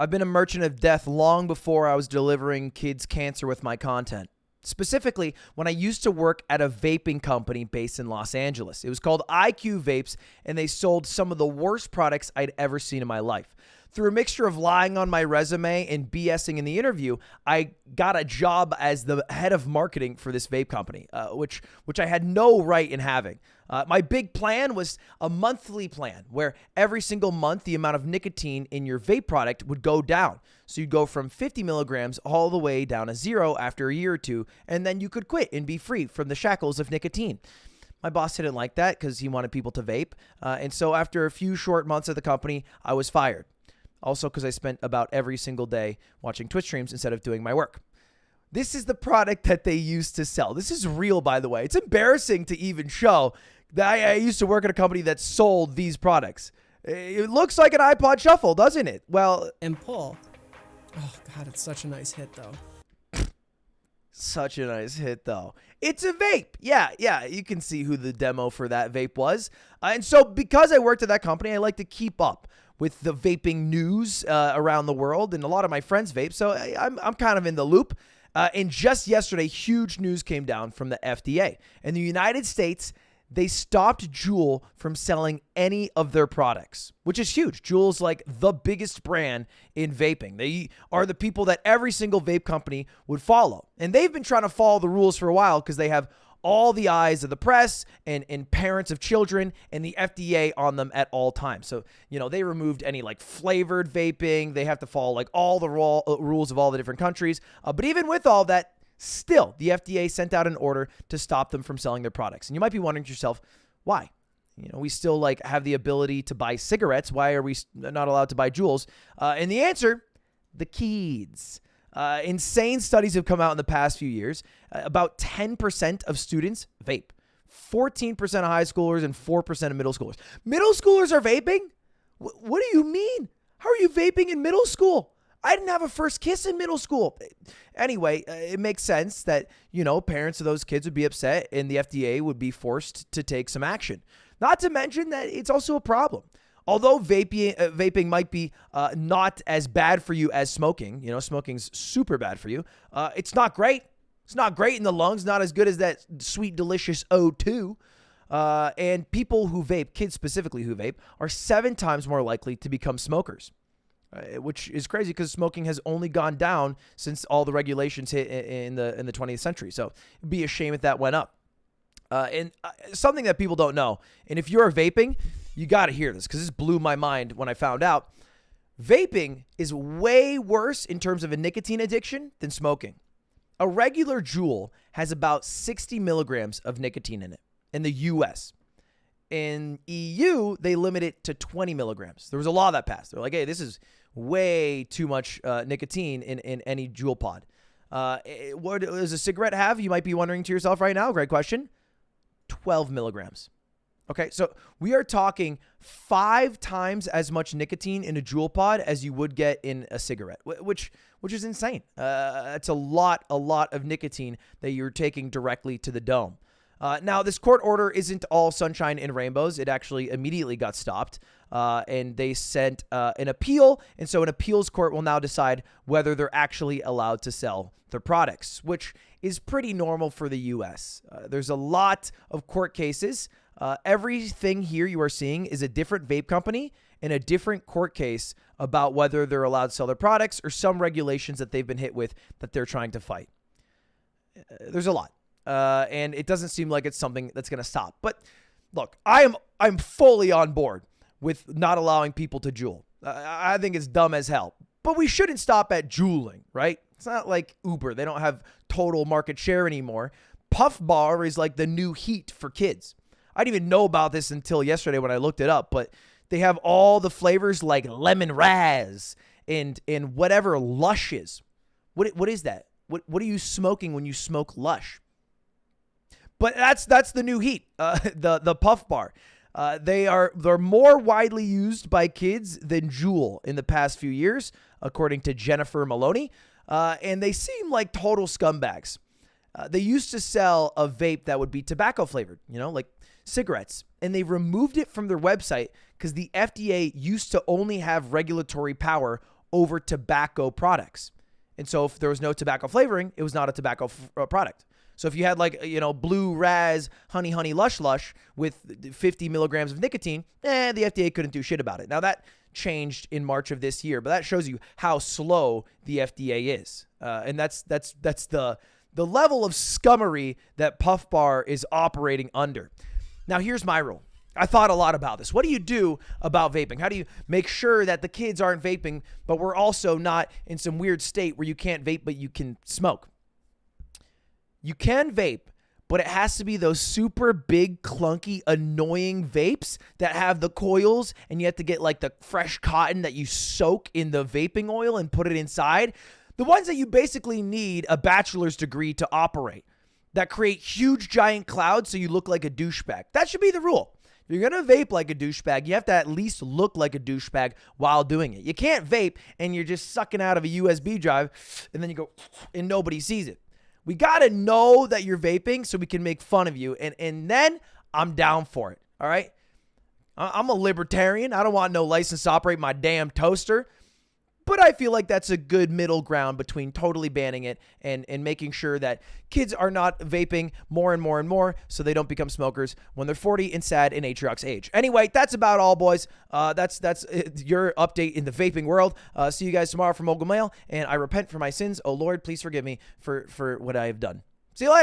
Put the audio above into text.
I've been a merchant of death long before I was delivering kids cancer with my content. Specifically, when I used to work at a vaping company based in Los Angeles. It was called IQ Vapes, and they sold some of the worst products I'd ever seen in my life. Through a mixture of lying on my resume and BSing in the interview, I got a job as the head of marketing for this vape company, which I had no right in having. My big plan was a monthly plan where every single month the amount of nicotine in your vape product would go down. So you'd go from 50 milligrams all the way down to 0 after a year or two, and then you could quit and be free from the shackles of nicotine. My boss didn't like that because he wanted people to vape. And so after a few short months at the company, I was fired. Also because I spent about every single day watching Twitch streams instead of doing my work. This is the product that they used to sell. This is real, by the way. It's embarrassing to even show that I used to work at a company that sold these products. It looks like an iPod Shuffle, doesn't it? Well, and Paul. Oh, God, it's such a nice hit, though. Such a nice hit, though. It's a vape. Yeah, you can see who the demo for that vape was. And so because I worked at that company, I like to keep up with the vaping news around the world, and a lot of my friends vape, so I'm kind of in the loop. And just yesterday, huge news came down from the FDA. In the United States, they stopped Juul from selling any of their products, which is huge. Juul's like the biggest brand in vaping. They are the people that every single vape company would follow. And they've been trying to follow the rules for a while because they have all the eyes of the press and parents of children and the FDA on them at all times. So, they removed any like flavored vaping. They have to follow like all the rules of all the different countries. But even with all that, still, the FDA sent out an order to stop them from selling their products. And you might be wondering to yourself, why? We still like have the ability to buy cigarettes. Why are we not allowed to buy Juuls? And the answer, the kids. Insane studies have come out in the past few years. About 10% of students vape. 14% of high schoolers and 4% of middle schoolers. Middle schoolers are vaping? What do you mean? How are you vaping in middle school? I didn't have a first kiss in middle school. Anyway, it makes sense that, parents of those kids would be upset and the FDA would be forced to take some action. Not to mention that it's also a problem. Although vaping might be not as bad for you as smoking, smoking's super bad for you. It's not great. It's not great in the lungs, not as good as that sweet, delicious O2. And people who vape, kids specifically who vape, are 7 times more likely to become smokers, which is crazy because smoking has only gone down since all the regulations hit in the 20th century. So it'd be a shame if that went up. And something that people don't know, and if you're vaping, you got to hear this because this blew my mind when I found out. Vaping is way worse in terms of a nicotine addiction than smoking. A regular Juul has about 60 milligrams of nicotine in it in the US. In EU, they limit it to 20 milligrams. There was a law that passed. They're like, hey, this is way too much nicotine in any Juul pod. What does a cigarette have? You might be wondering to yourself right now. Great question. 12 milligrams. Okay, so we are talking 5 times as much nicotine in a Juul pod as you would get in a cigarette, which is insane. It's a lot of nicotine that you're taking directly to the dome. Now, this court order isn't all sunshine and rainbows. It actually immediately got stopped, and they sent an appeal, and so an appeals court will now decide whether they're actually allowed to sell their products, which is pretty normal for the U.S. There's a lot of court cases. Everything here you are seeing is a different vape company and a different court case about whether they're allowed to sell their products or some regulations that they've been hit with that they're trying to fight. There's a lot. And it doesn't seem like it's something that's going to stop. But look, I'm fully on board with not allowing people to Juul. I think it's dumb as hell. But we shouldn't stop at Juuling, right? It's not like Uber. They don't have total market share anymore. Puff Bar is like the new heat for kids. I didn't even know about this until yesterday when I looked it up, but they have all the flavors like lemon raz and whatever Lush is. What is that? What are you smoking when you smoke Lush? But that's the new heat, the Puff Bar. They're more widely used by kids than Juul in the past few years, according to Jennifer Maloney. And they seem like total scumbags. They used to sell a vape that would be tobacco flavored, like cigarettes. And they removed it from their website because the FDA used to only have regulatory power over tobacco products. And so if there was no tobacco flavoring, it was not a tobacco product. So if you had like, Blue Raz Honey Lush Lush with 50 milligrams of nicotine, the FDA couldn't do shit about it. Now that changed in March of this year, but that shows you how slow the FDA is. And that's the level of scummery that Puff Bar is operating under. Now here's my rule. I thought a lot about this. What do you do about vaping? How do you make sure that the kids aren't vaping, but we're also not in some weird state where you can't vape, but you can smoke? You can vape, but it has to be those super big, clunky, annoying vapes that have the coils and you have to get like the fresh cotton that you soak in the vaping oil and put it inside. The ones that you basically need a bachelor's degree to operate, that create huge giant clouds so you look like a douchebag. That should be the rule. If you're going to vape like a douchebag, you have to at least look like a douchebag while doing it. You can't vape and you're just sucking out of a USB drive and then you go and nobody sees it. We got to know that you're vaping so we can make fun of you. And then I'm down for it. All right. I'm a libertarian. I don't want no license to operate my damn toaster. But I feel like that's a good middle ground between totally banning it and making sure that kids are not vaping more and more and more so they don't become smokers when they're 40 and sad in Atriox age. Anyway, that's about all, boys. That's your update in the vaping world. See you guys tomorrow for Mogul Mail, and I repent for my sins. Oh, Lord, please forgive me for what I have done. See you later.